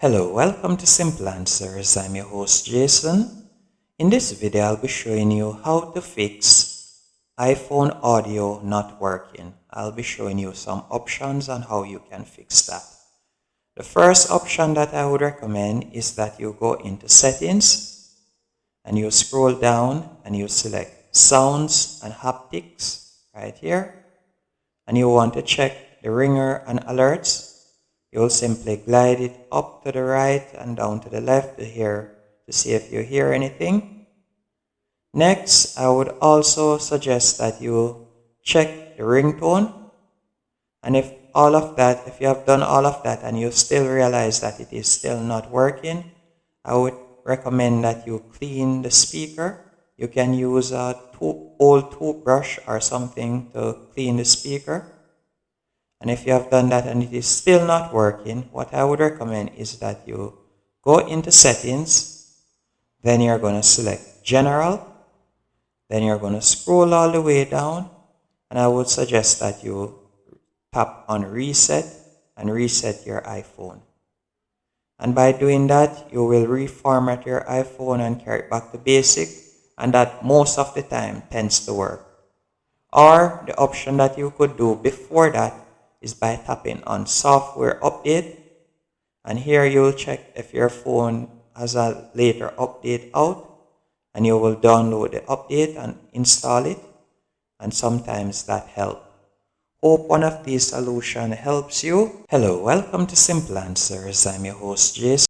Hello, welcome to Simple Answers. I'm your host Jason. In this video, I'll be showing you how to fix iPhone audio not working. I'll be showing you some options on how you can fix that. The first option that I would recommend is that you go into settings and you scroll down and you select sounds and haptics right here. And you want to check the ringer and alerts. You'll simply glide it up to the right and down to the left to see if you hear anything. Next, I would also suggest that you check the ringtone. And if you have done all of that and you still realize that it is still not working, I would recommend that you clean the speaker. You can use a old toothbrush or something to clean the speaker. And if you have done that and it is still not working, what I would recommend is that you go into settings, then you're going to select general, then you're going to scroll all the way down, and I would suggest that you tap on reset and reset your iPhone. And by doing that, you will reformat your iPhone and carry it back to basic, and that most of the time tends to work. Or the option that you could do before that is by tapping on software update, and here you'll check if your phone has a later update out, and you will download the update and install it, and sometimes that helps. Hope one of these solutions helps you. Hello, welcome to Simple Answers. I'm your host Jason.